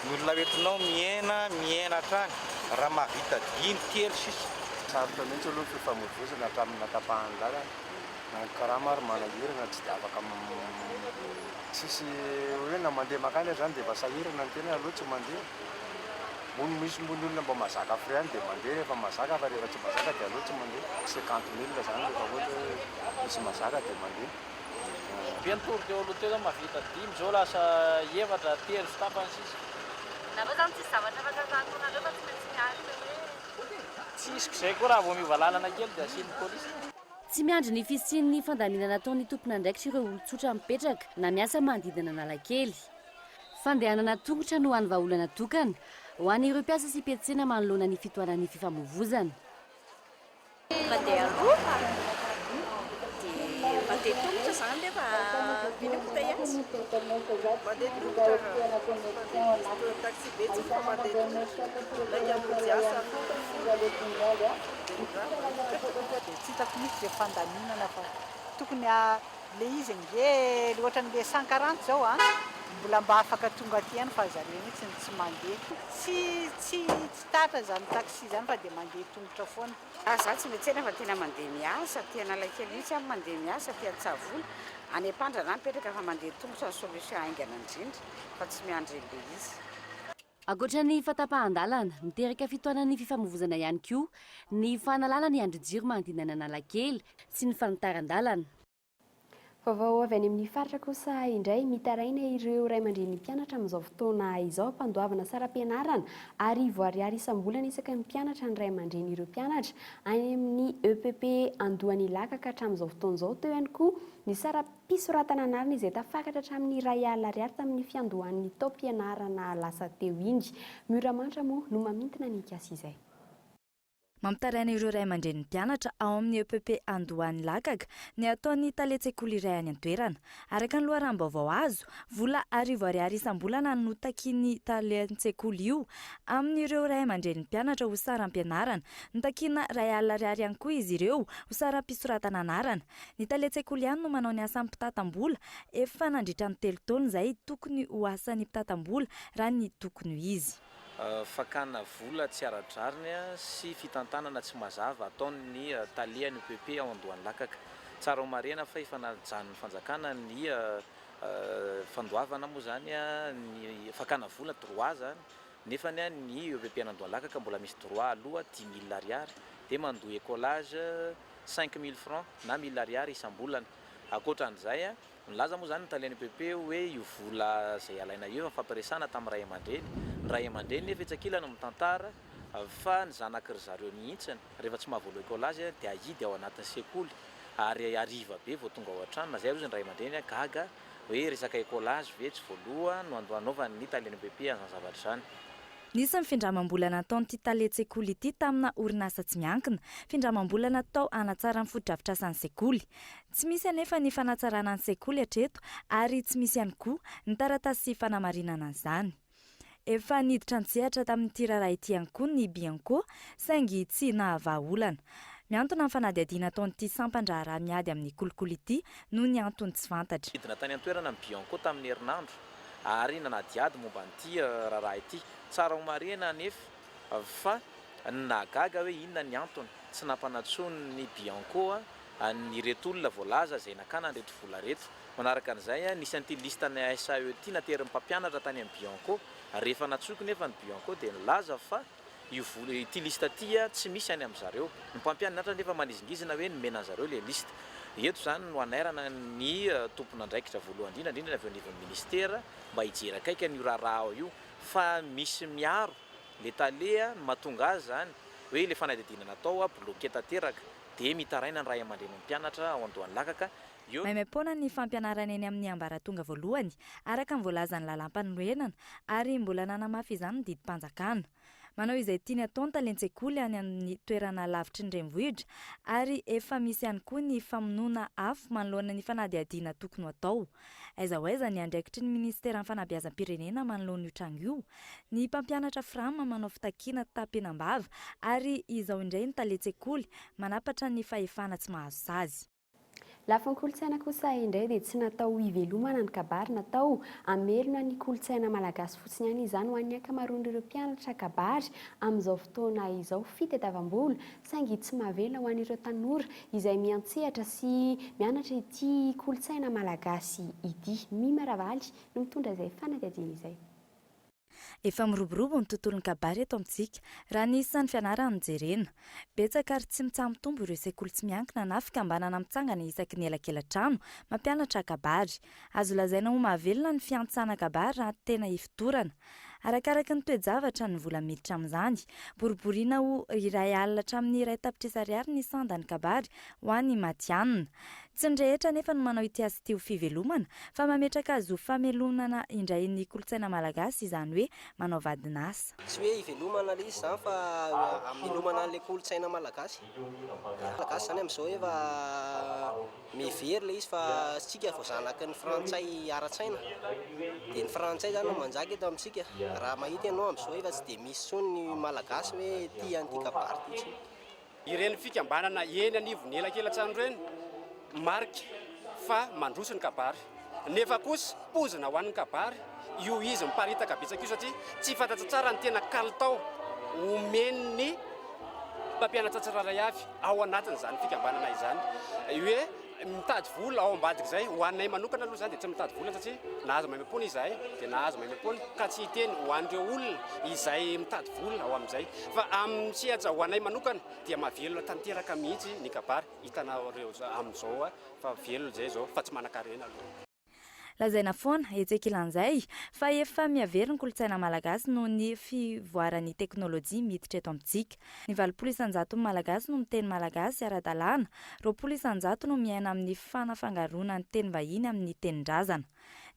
ny olona entinao miena hatrany. Raha mahavita 5 sisa. Sarotra mihitsy aloha fifamoivozana hatramin'ny natapahan'ny lalana. Na karaha maro manahirana tsy dia afaka tsisy hoe na mandeha makany zany dia efa sahirana ny tena aloha tsy mandeha. Misy olona mba mazaka freany dia mandeha efa mazaka fa rehefa tsy mazaka dia aloha tsy mandeha. 50,000 zany rehefa ohatra misy mazaka dia mandeha. Bentory dia oloha teo zao mahavita 5 zao lasa 7 3 fitapany sisa. Nareo zany tsisy zavatra afaka ataonareo fa tsy maintsy miary tsisy izay koa raha vao miova lalana kely dia asian'ny polisy. Tsy miandry ny fisian'ny fandaminana ataon'ny tompona ndraikitra ireo olon-tsotra mipetraka na miasa manodidina Analakely. Fandehanana tongotra no an'ny vahaolana tokana ho an'ireo mpiasa sy mpietsena manoloana ny fitohanan'ny fifamoivozana. mandeha aloha dia mandeha tongotra zany nefa minota ihany mandeha tongotra taxi betsy fa mandeha tongotra laika amonjy asa tsy hitako mihitsy zay fandaminana fa tokony le izy nge ohatran'le 140 zao a mbola mba afaka tonga aty ihany fa zareo mihitsy tsy mandeha tsy tatra zany taxi zany fa dia mandeha tongotra foana. Za tsy metsena fa tena mandeha miasa tena laikely mihitsy a mandeha miasa Fiantsavoana any Ampandrana mipetraka fa mandeha tongotra ny solution aingana indrindra fa tsy miandry le izy. Ankoatra ny fatapahan-dalana miteraka fitoanan'ny fifamoivoizana ihany koa ny fanalalana ny andro-jiro manodidina Analakely sy ny fanitaran-dalana. Vaovao avy any amin'ny faritra kosa indray mitaraina ireo ray aman-dren'ny mpianatra amin'izao fotoana izao mpandoavana saram-pianarana ary voariary isam-bolana isaky ny mpianatra ny ray aman-dreny ireo mpianatra any amin'ny EPP Andohanilaka ka hatramin'izao fotoana izao teo ihany koa ny saram-pisoratana anarana izay tafakatra hatramin'ny R1,00 tamin'ny fiandohan'ny taom-pianarana lasa teo ingy. Mioramantra moa no mamintina ny kasy izay. Mampitaraina ireo ray aman-dren'ny mpianatra ao amin'ny EPP Andohanilaka ny ataon'ny taletsekoly iray any an-toerana. Araka ny loharanom-baovao azo, vola ariary isam-bolana no takiany taletsekoly io amin'ireo ray aman-dren'ny mpianatra ho saram-pianarana. Notakiana R1,00 ihany koa izy ireo ho saram-pisoratana anarana. Ny taletsekoly ihany no manao ny asa mpitatam-bola efa nandritra ny 3 taona izay tokony ho asan'ny mpitatam-bola raha ny tokony izy. Fakana vola tsy aradrariny sy fitantanana tsy mazava ataon'ny talian'ny EPP ao Andohanilaka. Tsara ho marena fa efa najanon'ny fanjakana ny fandoavana moa zany ny fakana vola droit zany nefa ny EPP Andohanilaka mbola misy droit aloha 10 000 ariary dia mandoa écolage 5 000 francs na 1 000 ariary isam-bolana. Akoatran'izay milaza moa zany ny talian'ny EPP hoe io vola izay alaina io fampiresana tamin'ny ray aman-dreny. Ny ray aman-dreny nefa etsakilana mitantara fa ny zanaky zareo mihitsy rehefa tsy mahavoalo écolage dia ahidy ao anatin'ny sekoly ary ariva be vao tonga ao an-trano na zay ozy ny ray aman-dreny gaga hoe resaka écolage ve tsy voaloha no anaovan'ny talian'ny EPP azany zavatra zany. Nisy ny findramam-bola nataon'ity taletsekoly ity tamina orinasa tsy miankina, findramam-bola natao hanatsara ny foto-drafitrasan'ny sekoly. Tsy misy anefa ny fanatsarana ny sekoly hatreto ary tsy misy ihany koa ny taratasy fanamarinana izany. Efa niditra nisehatra tamin'ity raharaha ity ihany koa ny Bianco saingy tsy nahavaolana. Miantona ny fanadihadiana ataon'ity sampan-draharaha miady amin'ny kolikoly ity noho ny antony tsy fantatra. Nidina tany an-toerana ny Bianco tamin'ny herinandro ary nanadiady momba an'ity raharaha ity. Tsara ho marena nefa fa nagaga hoe inona ny antony tsy nampanatsony ny Bianco ny reto olona voalaza izay nakana ny reto vola reto. Manaraka an'izay nisy an'ity listany SAE ity naterin'ny mpampianatra tany amin'ny Bianco. Rehefa natsoky nefa ny Bianco dia nilaza fa ity lista ity tsy misy any amin'izareo. Ny mpampianatra nefa manizingizina hoe nomena an'izareo le lista. Eto zany no anairana ny tompon'andraikitra voalohany indrindra avy anivon'ny ministera mba hijery akaiky ny raharaha io fa misy miaro le talea mahatonga azy zany hoe le fanadihadiana natao bloqué tanteraka dia mitaraina ny ray aman-dren'ny mpianatra ao Andohanilaka. Maimai-poana ny fampianarana eny amin'ny ambaratonga voalohany araka ny voalazan'ny lalam-panorenana ary mbola nanamafy izany ny didim-panjakana. Manao izay tiany ataony taletsekoly any amin'ny toerana lavitry ny renivohitra ary efa misy ihany koa ny famonoana afo manoloana ny fanadihadiana tokony atao. Aiza ho aiza ny andraikitry ny ministeran'ny fanabeazam-pirenena manoloana io trano io. Ny mpampianatra frama manao fitakiana tapenam-bava ary izao indray ny taletsekoly manapatra ny fahefana tsy mahazo sazy. Lafiny kolotsaina kosa indray dia tsy natao hivelomana ny kabary, natao hamelona ny kolotsaina malagasy fotsiny ihany izany ho an'ny ankamaroan'ireo mpianatra kabary amin'izao fotoana izao fitadiavam-bola saingy tsy mahavelona ho an'ireo tanora izay miantsehatra sy mianatra ity kolotsaina malagasy ity. Mima Ravaly no mitondra izay fanadihadiana izay. Efa miroborobo ny tontolon'ny kabary eto amintsika raha ny isan'ny fianarana jerena. Betsaka ary tsy mitsaha-mitombo ireo sekoly tsy miankina na fikambanana mitsangana isaky ny elakelan-trano mampianatra kabary. Azo lazaina ho mahavelona ny fiantsana kabary raha tena hifitorana. Arakaraka ny toe-javatra ny vola miditra amin'izany. Boriboriana ho iray alina hatramin'ny iray tapitrisa ariary ny sandany kabary ho an'ny matianina. Tsy ny rehetra nefa no manao ity azy ity ho fivelomana, fa mametraka azo famelonana indray ny kolontsaina malagasy izany hoe manao vadinasa. Tsy hoe ivelomana ilay izy izany fa hamelomana an'ilay kolontsaina malagasy. Malagasy izany amin'izao efa mihevery ilay izy fa tsika vao zanaky ny frantsay ara-tsaina. Dia ny frantsay izany no manjaka eto amintsika. Raha mahita ianao amin'izao efa tsy dia misy intsony ny malagasy hoe tia an'ity kabary ity. Ireny fikambanana eny anivon'ny elakelan-trano ireny marika fa mandroso ny kabary. Nefa kosa pozina ho an'ny kabary, io izy miparitaka betsaka io satria tsy fantatra tsara ny tena kalitao omen'ny mpampianatra tsiraray avy ao anatin'izany fikambanana izany. Hoe mitady vola ao ambadika izay ho anay manokana aloha izany dia tsy mitady vola satria nahazo maimam-pony izahay dia nahazo maimam-pony ka tsy hiteny ho an'ireo olona izay mitady vola ao amin'izay. Fa amin'ny sehatra ho anay manokana dia mahavelona tanteraka mihitsy ny kabary. Hitanao ireo amin'izao fa velona izay izao fa tsy manan-karena aloha. Lazaina foana etsika ilan'izay fa efa mihavery ny kolontsaina malagasy noho ny fivoaran'ny teknôlôjia miditra eto amintsika. Ny 20 isanjato malagasy no miteny malagasy ara-dalàna, 20 isanjato no miaina amin'ny fanafangaroana ny teny vahiny amin'ny tenin-drazana.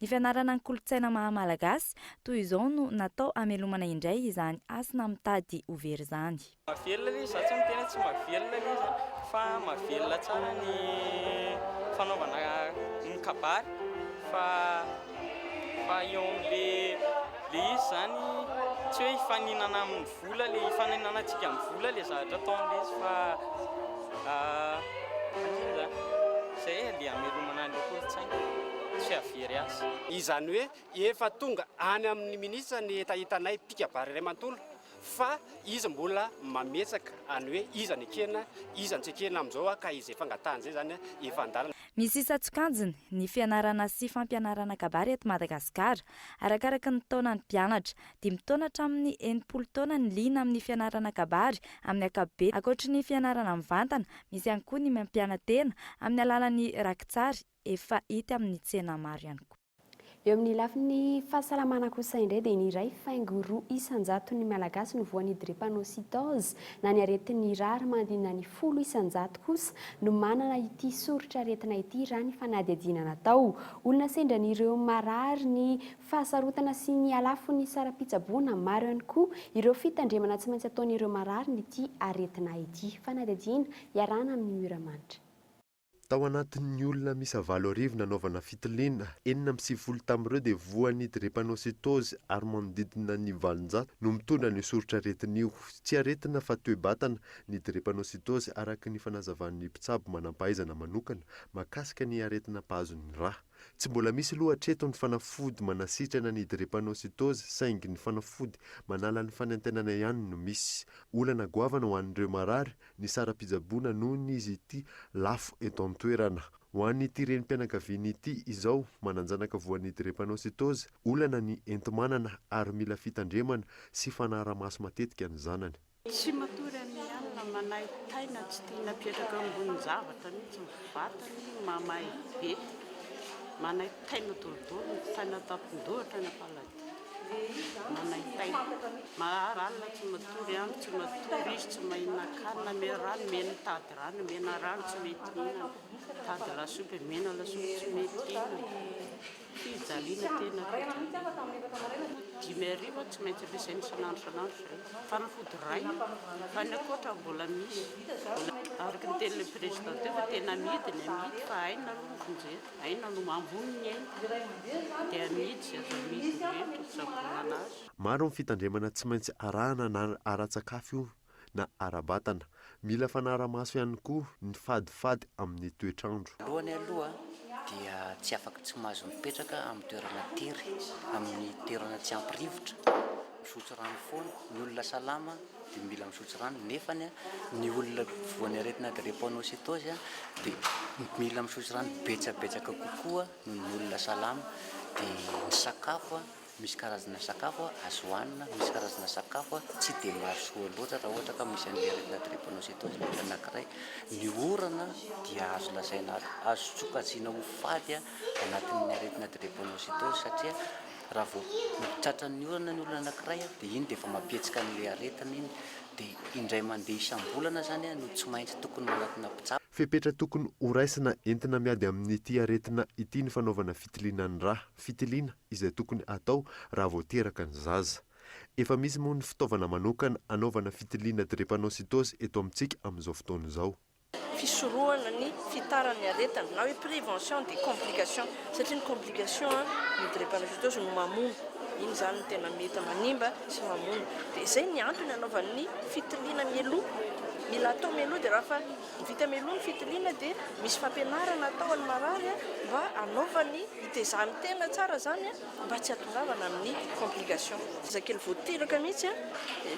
Ny fianarana ny kolontsaina maha-malagasy toy izao no natao hamelomana indray izany asina mitady ho very izany. Mahavelona ilay izy, tsy miteny tsy mahavelona ilay izy fa mahavelona tsara ny fanaovana ny kabary. Fa eo amin'ilay izy izany tsy hoe hifaninana amin'ny vola, ilay hifaninana antsika amin'ny vola ilay zavatra ataon'ilay izy fa izay ilay hamelomana an'ilay kolontsaina tsy havery azy. Izany hoe efa tonga any amin'ny minisitra ny etahitanay mpikabary iray manontolo fa izy mbola mametsaka any hoe iza ny ekena, iza ny tsy ekena amin'izao ka izy efa angatahany izay izany efa andalana. Misy isa-tsokanjiny ny fianarana sy fampianarana kabary eto Madagasikara arakaraka ny taonan'ny mpianatra. 5 taona hatramin'ny 80 taona ny liana amin'ny fianarana kabary amin'ny ankapobeny. Ankoatra ny fianarana mivantana, misy ihany koa ny mampiana-tena amin'ny alalan'ny rakitsary efa hita amin'ny tsena maro ihany koa. Eo amin'ny lafiny fahasalamana kosa indray dia ny iray faingo roa isanjato ny malagasy no voan'ny drépanocytose na ny aretin'ny rary mandina ny 10 isanjato kosa no manana ity soritra aretina ity raha ny fanadihadiana natao. Olona sendran'ireo marary ny fahasarotana sy ny alafo ny sara-pitsaboana maro ihany koa ireo fitandremana tsy maintsy ataon'ireo marary ny ity aretina ity. Fanadihadiana iarana amin'ny Miramanitra. Tao anatin'ny olona misy 9 nanaovana fitiliana 9 tamin'ireo dia voan'ny drépanocytose ary manodidina ny 700 no mitondra ny soritra aretin'io. Tsy aretina fa toe-batana ny drépanocytose araka ny fanazavan'ny mpitsabo manam-pahaizana manokana mahakasika ny aretina mpahazon'ny rà. Tsy mbola misy loha hatreto ny fanafody manasitrana ny drépanocytose saingy ny fanafody manala ny fanantenana ihany no misy. Olana goavana ho an'ireo marary ny sara-pijaboana noho ny izy ity lafo eto an-toerana. Ho an'ny ity renim-pianakaviany ity izao mananjanaka voan'ny drépanocytose, olana ny enti-manana ary mila fitandremana sy fanaramaso matetika ny zanany. Tsy matory amin'ny alina manay taina tsy tia napetraka ambony zavatra mihitsy mivatany mamay be. Manay taina dodolo, taina tapon-dohatra na palady. Manay taina. Mahara alina tsy matory andro, tsy matory izy, tsy mahina kanina, mena rano, mena tady rano, mena rano tsy mety hinana. Tady lasopy, mena lasopy tsy mety hinana. Fijaliana tena dimeriva tsy maintsy ampiasaina isanandro izay. Fanafody ray, fa ny ankoatra mbola misy. Araka ny tenin'ilay président teo fa tena midiny amidy fa aina aloha vonjety. Aina no amboniny aina. Dia amidy zay azo amidy rehetra sabonana azy. Maro ny fitandremana tsy maintsy arahana na ara-tsakafo io na ara-batana. Mila fanaramaso ihany koa ny fadifady amin'ny toetrandro. Alohan'ny aloha dia tsy afaka tsy mahazo mipetraka amin'ny toerana tiry, amin'ny toerana tsy ampy-rivotra. Misotro rano foana, ny olona salama dia mila misotro rano, nefany ny olona voan'ny aretina drépanocytose dia mila misotro rano betsabetsaka kokoa noho ny olona salama. Dia ny sakafo misy karazana sakafo azo hohanina, misy karazana sakafo tsy dia mahasoa loatra raha ohatra ka misy an'ilay aretina drépanocytose ny anankiray. Ny orana dia azo lazaina azo sokajiana ho fady anatin'ny aretina drépanocytose satria raha vao tratran'ny orana ny olona anankiray dia iny dia efa mampihetsika n'ilay aretana iny dia indray mandeha isam-bolana zany no tsy maintsy tokony manatina mpitsapa. Fepetra tokony horaisina entina miady amin'ity aretina ity ny fanaovana fitiliana ny rà, fitiliana izay tokony atao raha vao teraka ny zaza. Efa misy moa ny fitaovana manokana anaovana fitiliana drépanocytose eto amintsika amin'izao fotoana izao. Fisorohana ny fitaran'ny aretana na hoe prévention des complications satria ny complication ny drépanocytose no mamono, iny zany no tena mety manimba sy mamono. Dia izay ny antony anaovan'ny fitiliana mieloha. Mila atao mieloha dia raha fa vita mieloha ny fitiliana dia misy fampianarana atao any marary mba anaovany hitezany tena tsara zany mba tsy hatongavana amin'ny complication. Zakely voateraka mihitsy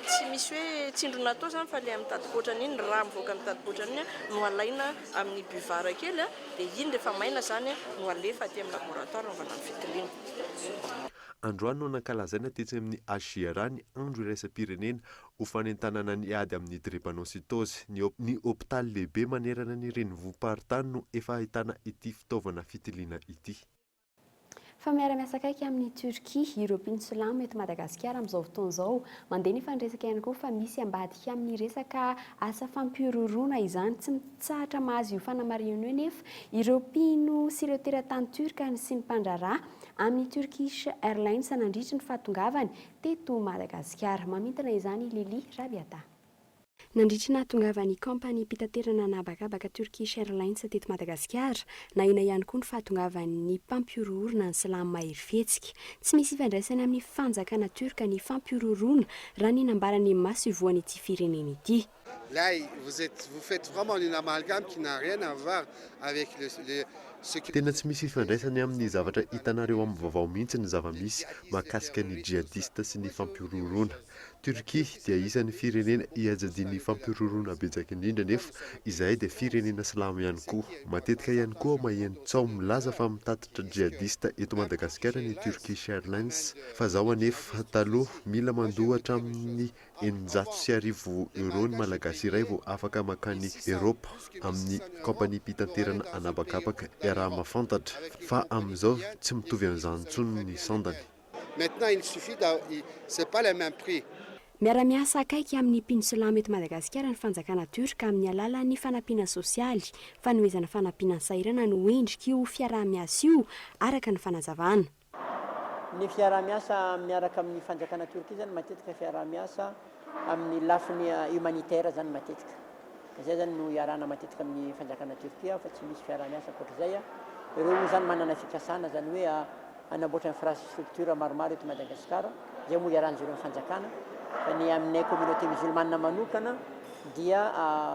tsy misy hoe tsindrona atao zany fa le amin'ny tadipotrany iny raha mivoaka amin'ny tadipotrany iny no alaina amin'ny buvara kely dia iny rehefa maina zany no alefa aty amin'ny laboratoire anaovana ny fitiliana. Androany no nankalazaina tetsy amin'ny HGR ny andro iraisam-pirenena ho fanentanana ny ady amin'ny drépanocytose. Ny hôpitaly lehibe manerana ny renivohim-paritany no efa ahitana ity fitaovana fitiliana ity. Fa miara-miasa akaiky amin'ny Turquie, ireo mpinsolama eto Madagasikara amin'izao fotoana izao mandeha ny fandraisaka ihany koa fa misy ambadika amin'ny resaka asa fampiroroana izany tsy mitsahatra mahazo io fanamarihana io nefa ireo mpino sy ireo teratany turka sy ny mpandrarà amin'ny Turkish Airlines nandritra ny fahatongavany teto Madagasikara. Mamintana izany Lili Rabiata. Nandritra nahatongavany kompani mpitaterana anabakabaka Turkish Airlines teto Madagasikara, nahina ihany koa ny fahatongavany mpampiororona ny silamo mahery fihetsika. Tsy misy ifandraisany amin'ny fanjakana turka ny fampirorona raha ny nambarany maso ivoan'ity firenena ity. Là, vous faites vraiment une amalgame qui n'a rien à voir avec tena tsy misy ifandraisany amin'ny zavatra hitanareo amin'ny vaovao mihitsy ny zava-misy mahakasika ny jihadista sy ny fampirorona. Turquie dia isan'ny firenena iajadian'ny fampirorona betsaka indrindra nefa izay dia firenena silamo ihany koa. Matetika ihany koa maheno tsao milaza fa mitatitra jihadista eto Madagasikara ny Turkish Airlines. Fa zao anefa taloha mila mandohatra amin'ny 900 euro ny malagasy iray vao afaka makany Eropa amin'ny kompani mpitaterana anabakabaka raha mafantatra fa amin'izao tsy mitovy amin'izany intsony ny sandany. Maintenant il suffit c'est pas le même prix. Miara-miasa akaiky amin'ny mpinsolama eto Madagasikara ny fanjakana turka amin'ny alalan'ny fanampiana sosialy, fanomezana fanampiana sairana no endrika io fiaraha-miasa io araka ny fanazavana. Ny fiaraha-miasa miaraka amin'ny fanjakana turka zany matetika fiaraha-miasa amin'ny lafiny humanitaire zany matetika. Izay zany no iarana matetika amin'ny fanjakana Turkia fa tsy misy fiaraha-miasa ankoatr'izay. Ireo zany manana fikasana zany hoe anamboatra infrastructure maromaro eto Madagasikara, izay moa iaran'izy ireo fanjakana. Fa ny amin'ny communauté musulmane manokana dia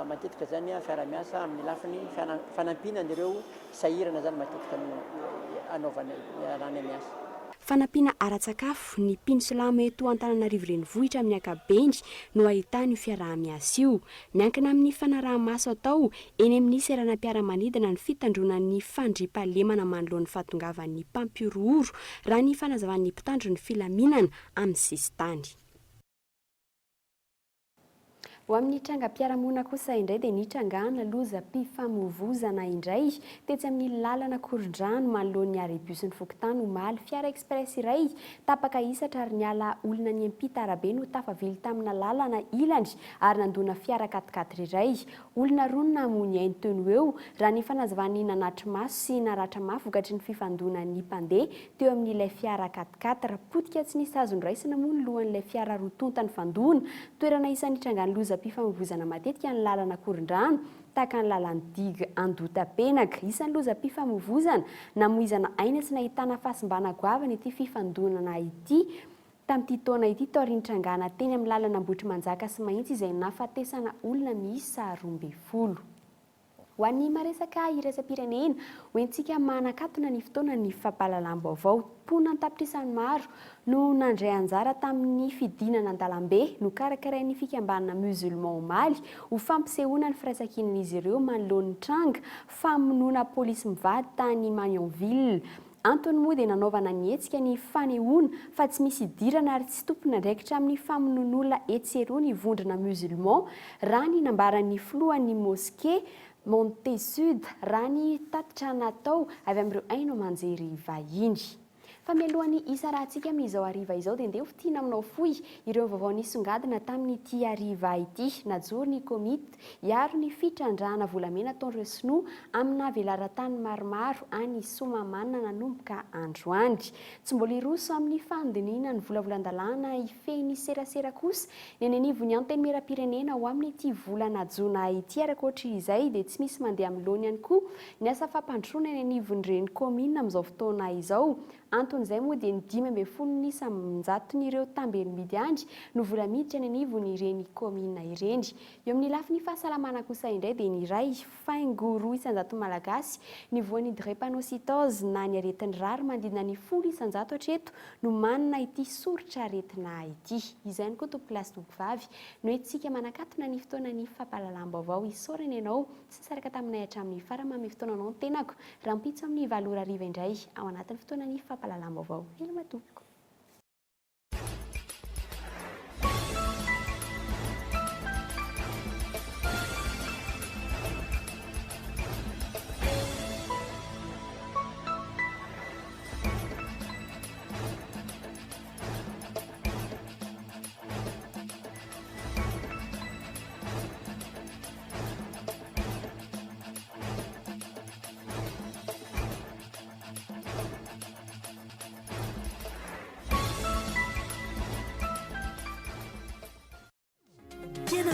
matetika zany fiaraha-miasa amin'ny lafiny fanampiana an'ireo sahirana zany matetika anaovana iarana miasa. Fanampiana ara-tsakafo ny mpinsolama eto Antananarivo renivohitra amin'ny akabengy no ahitany io fiaraha-miasa io. Miankina amin'ny fanaraha-maso atao eny amin'ny seranam-piaramanidina ny fitandronan'ny fandriampahalemana manoloan'ny fahatongavan'ny mpampiororo raha ny fanazavan'ny mpitandro ny filaminana amin'ny sisitany. Ho amin'ny trangam-piarahamonina kosa indray dia nitrangana lozam-pifamoivoizana indray tetsy amin'ny lalana Korondrano manoloan'ny arrebus ny Fokotany omaly fiara express iray tapaka isatra ary niala olona ny ampita arabe no tafavily tamina lalana ilany ary nandona fiara 4x4 iray. Olona roa no namono ainy teo eo raha ny fanazavan'ny nanatry maso sy naratra mafy vokatry ny fifandonan'ny mpandeha teo amin'ilay fiara 4x4 potika tsy nisy azony raisina moa ny lohan'ilay fiara rotonta ny fandona toerana isan'ny trangany lozam-pifamoivoizana matetika ny lalana Korondrano tahaka ny lalan'ny diga Andotapenaka. Isan'ny lozam-pifamoivoizana namoizana aina tsy nahitana fahasimbana goavana ity fifandonana ity tamin'ity taona ity tao aorian'ny trangana teny amin'ny lalana Ambotrimanjaka sy Mahitsy izay nahafatesana olona miisa 12. Ho an'ny maresaka iraisam-pirenena hoentsika manakatona ny fotoana ny fampahalalam-baovao. Ponina an-tapitrisany maro no nandray anjara tamin'ny fidinana an-dalambe no karakarain'ny fikambanana musulman omaly ho fampisehoana ny firaisan-kinan'izy ireo manoloan'ny tranga famonoana polisy mivady tany Magnonville. Antony moa dia nanaovana ny hetsika ny fanehoana fa tsy misy idirana ary tsy tompona ndraikitra amin'ny famonoan'olona etseroa ny vondrona musulman raha ny nambaran'ny filohan'ny moské Montesud raha ny tatitra natao avy amin'ireo aino manjery vahiny. Fa mialohan'ny isa rahantsika amin'izao hariva izao dia ndeha fitiana aminao foy ireo vaovao nisongadina tamin'ity hariva ity. Najoro ny komity hiaro ny fitrandrahana volamena ataon'ireo sinoa amina velaran-tany maromaro any Somamanana nanomboka androany. Tsy mbola iroso amin'ny fandiniana ny volavolan-dalàna ifehy serasera kosa ny anivon'ny antenimieram-pirenena ho amin'ity volana jona ity. Arakoatra izay dia tsy misy mandeha amin'ny loany ihany koa ny asa fampandrosoana ny anivon'ireny komina amin'izao fotoana izao. Anton'izay moa dia ny 5,900 tambeny midy andry no vola miditra ny anivon'ireny komina ireny. Eo amin'ny lafin'ny fahasalamana kosa indray dia ny iray faingo 100 malagasy ny voan'ny drépanocytose na ny aretin'ny rary mandina ny 100 hatreto no manana ity soritra aretina ity. Izay ny koa tompolasy tompom-bavy no entsika manakatona ny fotoanan'ny fampahalalam-baovao isaorana ianao sy saraka taminay hatramin'ny faramamy fotoananao ny tenako raha mpitso amin'ny 7 hariva indray ao anatin'ny fotoanan'ny fampahalalam-baovao. Ela matoboko.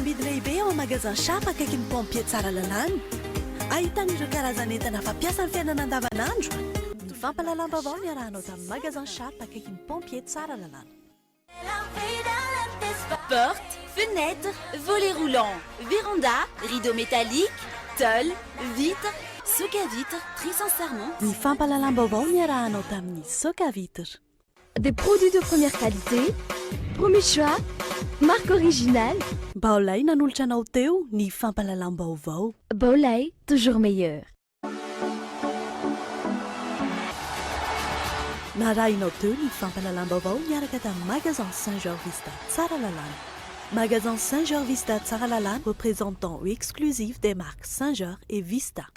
Midy lehibe ao magasin Shap akaiky ny pompier tsara lalàna. Ahitana ireo karazan'entana fampiasa amin'ny fiainana andavanandro. Ny fampahalalam-baovao no iarahanao tamin'ny magasin Shap akaiky ny pompier tsara lalàna. Portes, fenêtres, volets roulants, véranda, rideaux métalliques, tôles, vitres, soc à vitres, trisse en serment. Ny fampahalalam-baovao no iarahanao tamin'ny soc à vitres. Des produits de première qualité, premier choix, marque originale. Baolay nanolotra anao teo ny fampahalalam-baovao. Baolay, toujours meilleur. Narahinao teo ny fampahalalam-baovao miaraka tamin'ny magasin Saint-Georges Vista tsara lalàna. Magasin Saint-Georges Vista tsara lalàna, représentant exclusif des marques Saint-Georges et Vista.